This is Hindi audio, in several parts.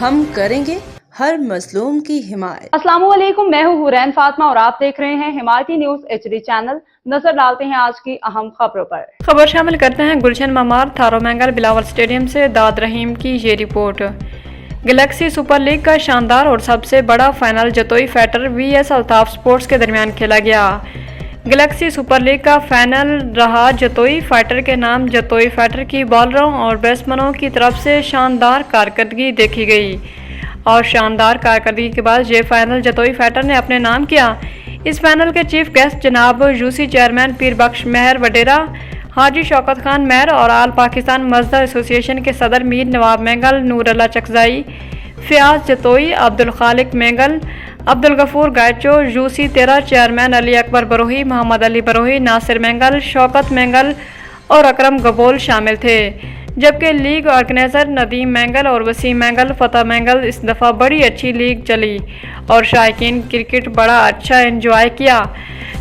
हम करेंगे हर मजलूम की हिमायत। अस्सलाम वालेकुम, मैं हूँ हुरैन फातिमा और आप देख रहे हैं हिमायती न्यूज HD चैनल। नजर डालते हैं आज की अहम खबरों पर। खबर शामिल करते हैं गुलशन ममार थारोमैंगल बिलावल स्टेडियम से दाद रहीम की ये रिपोर्ट। गैलेक्सी सुपर लीग का शानदार और सबसे बड़ा final Jatoi fatter VS Altaf sports के दरमियान खेला गया। गैलेक्सी सुपर लीग का फाइनल रहा जतोई फाइटर के नाम। जतोई फाइटर की बॉलरों और बैट्समैनों की तरफ से शानदार कारकर्दगी देखी गई और शानदार कारकर्दगी के बाद ये फाइनल जतोई फाइटर ने अपने नाम किया। इस फाइनल के चीफ गेस्ट जनाब यूसी चेयरमैन पीर बख्श महर वडेरा, हाजी शौकत खान महर और आल पाकिस्तान मजदर एसोसिएशन के सदर मीर नवाब मैंगल, नूर अल्लाह चकजाई, फ़याज़ जतोई, अब्दुल खालिक मैंगल, अब्दुल गफूर गायचो, यूसी 13 चेयरमैन अली अकबर बरोही, मोहम्मद अली बरोही, नासिर मैंगल, शौकत मैंगल और अकरम गबोल शामिल थे। जबकि लीग ऑर्गेनाइजर नदीम मैंगल और वसीम मैंगल, फतह मैंगल इस दफ़ा बड़ी अच्छी लीग चली और शायकीन क्रिकेट बड़ा अच्छा एंजॉय किया।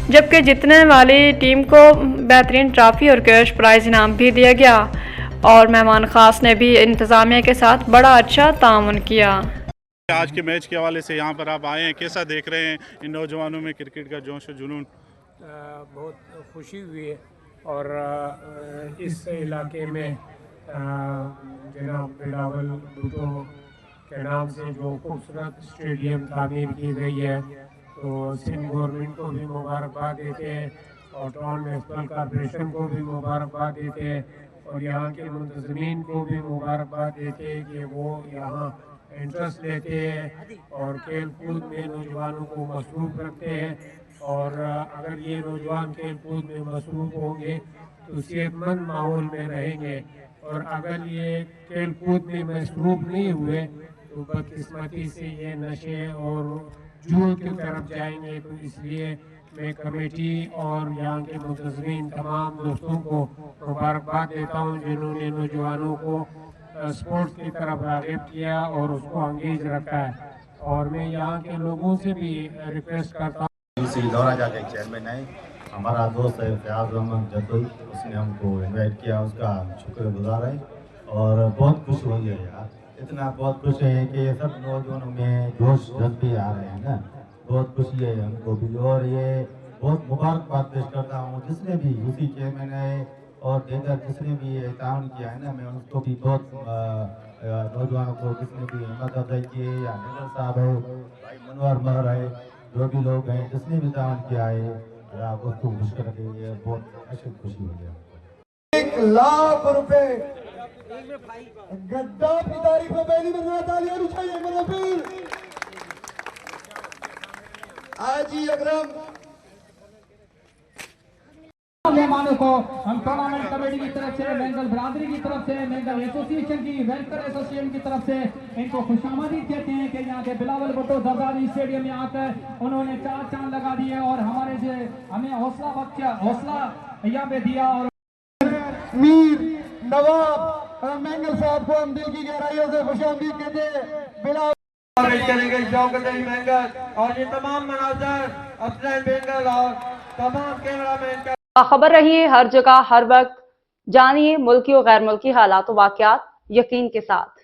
जबकि जीतने वाली टीम को बेहतरीन ट्रॉफी और कैश प्राइज इनाम भी दिया गया और मेहमान खास ने भी इंतज़ामिया के साथ बड़ा अच्छा ताउन किया। आज के मैच के हवाले से यहाँ पर आप आए हैं, कैसा देख रहे हैं इन नौजवानों में क्रिकेट का जोश और जुनून? बहुत खुशी हुई है और इस इलाके में जनाब बिलावल भुट्टो के नाम से जो खूबसूरत स्टेडियम तामीर की गई है, तो सिंध गवर्नमेंट को भी मुबारकबाद देते हैं और टाउन म्यूनसिपल कॉरपोरेशन को भी मुबारकबाद देते हैं और यहाँ के मुंतज़मीन को भी मुबारकबाद देते हैं कि वो यहाँ इंटरेस्ट लेते हैं और खेल कूद में नौजवानों को मसरूफ़ रखते हैं। और अगर ये नौजवान खेल कूद में मसरूफ़ होंगे तो सेहतमंद माहौल में रहेंगे और अगर ये खेल कूद में मसरूफ़ नहीं हुए तो बदकिस्मती से ये नशे और जुए की तरफ जाएंगे। तो इसलिए मैं कमेटी और यहाँ के मुंतज़मीन तमाम दोस्तों को मुबारकबाद देता हूँ जिन्होंने नौजवानों को स्पोर्ट्स की तरफ राग़िब किया और उसको अंगेज रखा है। और मैं यहाँ के लोगों से भी रिक्वेस्ट करता हूँ। दौरा जाके चेयरमैन है हमारा दोस्त है फ़याज़ अहमद जतोई, उसने हमको इनवाइट किया, उसका शुक्रगुजार है और बहुत खुश हुई है यार। इतना बहुत खुश है कि ये सब नौजवानों में जोश जज्बे आ रहे हैं ना, बहुत खुशी है हमको भी। और ये बहुत मुबारकबाद पेश करता हूँ जिसने भी यूसी चेयरमैन है और दीगर जिसने भी ये ताउन किया है ना, मैं उसको भी बहुत नौजवानों को जिसने भी हिम्मत अफजाई की है, या निगर साहब है, भाई मनोहर महर है, जो भी लोग हैं जिसने भी ताउन किया है, आप उसको खुश करके ये बहुत अच्छी खुशी हो गया। 1 लाख रुपए गद्दा की तारीफ में पहली मरतबा तालियां होनी चाहिए मेरे पीर। आजी अकरम मेहमानों को हम टूर्नामेंट कमेटी की तरफ से, मैंगल बरादरी की तरफ से, मैंगल एसोसिएशन की, वेलफेयर एसोसिएशन की तरफ से इनको खुशामदीद कहते हैं कि यहाँ के बिलावल भुट्टो जरदारी स्टेडियम में आकर उन्होंने 4 चांद लगा दिए और हमारे से हमें हौसला यहाँ पे दिया। और मीर नवाब मैंगल साहब को हम दिल की गहराइयों से खुशामदीद कहते हैं। बिलावल करेंगे शौकत अली मैंगल और ये तमाम मनाजर अफजल मैंगल और तमाम कैमरामैन का खबर रही है हर जगह हर वक्त। जानिए मुल्की और गैर मुल्की हालात वाक़यात यकीन के साथ।